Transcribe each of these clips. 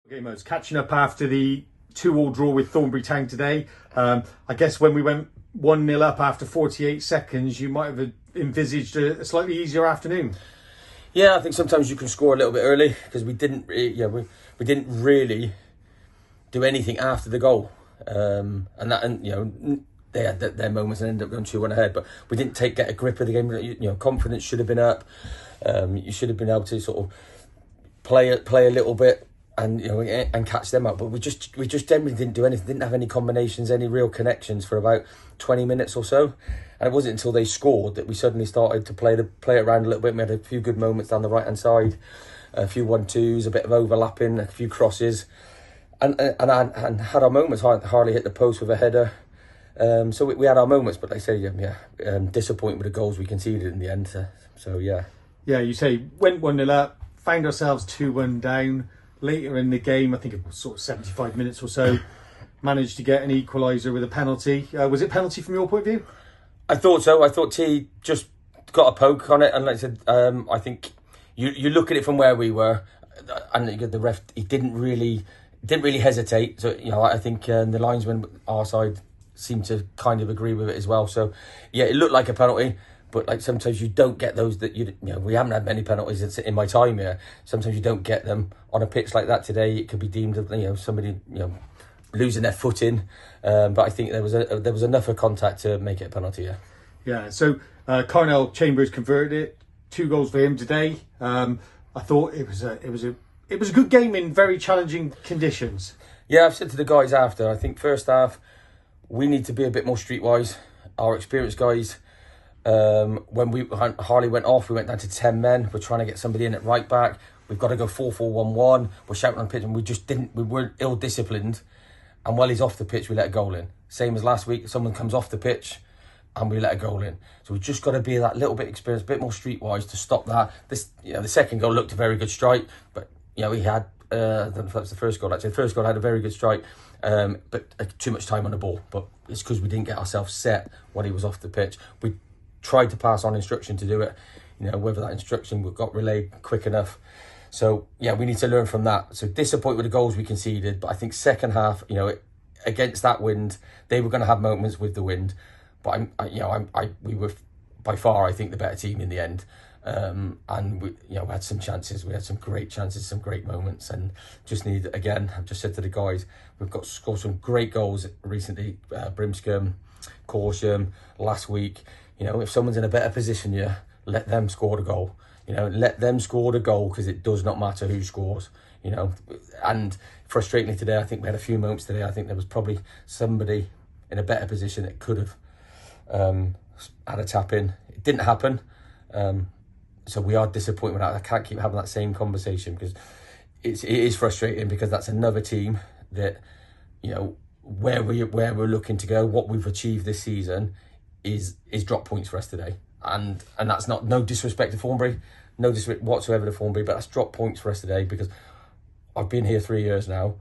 Gamers catching up after the 2-2 draw with Thornbury Town today. I guess when we went 1-0 up after 48 seconds, you might have envisaged a slightly easier afternoon. Yeah, I think sometimes you can score a little bit early because we didn't really do anything after the goal, and they had their moments and ended up going 2-1 ahead. But we didn't get a grip of the game. Confidence should have been up. You should have been able to sort of play a little bit and catch them up. But we just generally didn't do anything. Didn't have any combinations, any real connections for about 20 minutes or so. And it wasn't until they scored that we suddenly started to play it around a little bit. We had a few good moments down the right hand side, a few 1-2s, a bit of overlapping, a few crosses, and had our moments. Hardly hit the post with a header. So we had our moments, but like I say, disappointed with the goals we conceded in the end. Yeah, you say went 1-0 up, found ourselves 2-1 down. Later in the game, I think it was sort of 75 minutes or so, managed to get an equaliser with a penalty. Was it penalty from your point of view? I thought so. I thought T just got a poke on it, and like I said, I think you look at it from where we were, and the ref, he didn't really hesitate. So I think the linesman our side seemed to kind of agree with it as well. So yeah, it looked like a penalty. But like sometimes you don't get those that we haven't had many penalties in my time here. Sometimes you don't get them on a pitch like that today. It could be deemed somebody losing their footing. But I think there was enough of contact to make it a penalty. Yeah. Yeah. So Carnell Chambers converted it. 2 goals for him today. I thought it was a good game in very challenging conditions. Yeah, I've said to the guys after. I think first half we need to be a bit more streetwise. Our experienced guys. When Harley went off, we went down to 10 men. We're trying to get somebody in at right back. We've got to go 4-4-1-1. We're shouting on the pitch, and we weren't ill-disciplined. And while he's off the pitch, we let a goal in. Same as last week, someone comes off the pitch and we let a goal in. So we've just got to be that little bit experienced, a bit more streetwise to stop that. The second goal looked a very good strike, but he had, I don't know if that's the first goal actually. The first goal had a very good strike, but too much time on the ball. But it's because we didn't get ourselves set when he was off the pitch. We tried to pass on instruction to do it, whether that instruction got relayed quick enough. So yeah, we need to learn from that. So disappointed with the goals we conceded, but I think second half, against that wind, they were going to have moments with the wind, but we were by far, I think, the better team in the end. And we had some chances. We had some great chances, some great moments, and just need, again, I've just said to the guys, we've got scored some great goals recently. Brimscombe, Corsham, last week. If someone's in a better position, let them score the goal. Let them score the goal, because it does not matter who scores. And frustratingly today, I think we had a few moments today. I think there was probably somebody in a better position that could have had a tap in. It didn't happen. So we are disappointed with that. I can't keep having that same conversation, because it is frustrating, because that's another team that, where we're looking to go, what we've achieved this season is drop points for us today. And that's no disrespect to Thornbury, no disrespect whatsoever to Thornbury, but that's drop points for us today, because I've been here 3 years now.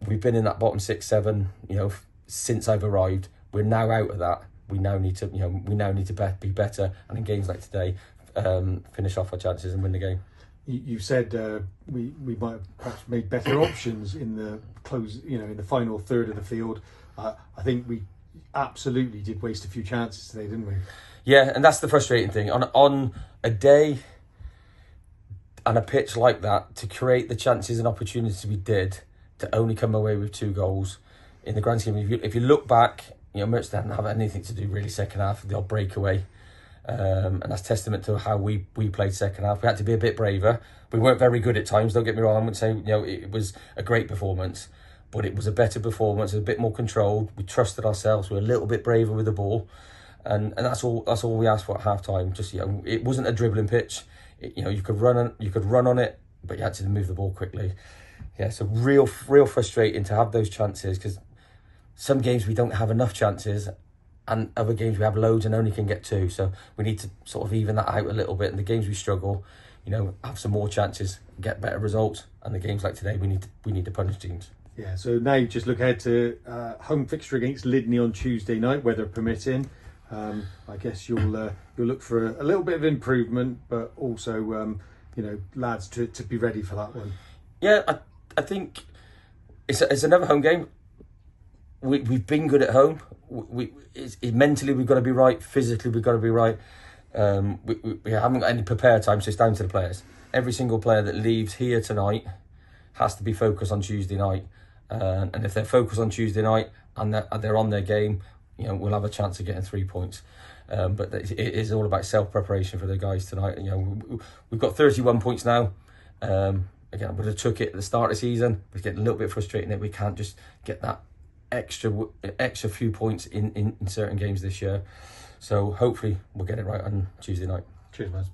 We've been in that bottom 6, 7, since I've arrived. We're now out of that. We now need to, be better, and in games like today, finish off our chances and win the game. You said we might have perhaps made better options in the in the final third of the field. I think we absolutely did waste a few chances today, didn't we? Yeah, and that's the frustrating thing. On a day and a pitch like that, to create the chances and opportunities we did, to only come away with 2 goals in the grand scheme. If you look back, Mertz didn't have anything to do really second half, the odd breakaway. And that's testament to how we played second half. We had to be a bit braver. We weren't very good at times, don't get me wrong. I wouldn't say it was a great performance, but it was a better performance, a bit more controlled. We trusted ourselves. We were a little bit braver with the ball, and that's all we asked for at half time. Just it wasn't a dribbling pitch. You could run on it, but you had to move the ball quickly. Yeah, so real frustrating to have those chances, because some games we don't have enough chances, and other games we have loads and only can get 2. So we need to sort of even that out a little bit. And the games we struggle, have some more chances, get better results. And the games like today, we need to punish teams. Yeah. So now you just look ahead to home fixture against Lydney on Tuesday night, weather permitting. I guess you'll look for a little bit of improvement, but also lads to be ready for that one. Yeah, I think it's another home game. We've been good at home. Mentally we've got to be right. Physically we've got to be right. We haven't got any prepared time, so it's down to the players. Every single player that leaves here tonight has to be focused on Tuesday night. And if they're focused on Tuesday night and they're on their game, you know, we'll have a chance of getting 3 points. But it is all about self-preparation for the guys tonight. You know, we've got 31 points now. Again, I would have took it at the start of the season. We're getting a little bit frustrating that we can't just get that extra few points in certain games this year. So hopefully we'll get it right on Tuesday night. Cheers, man.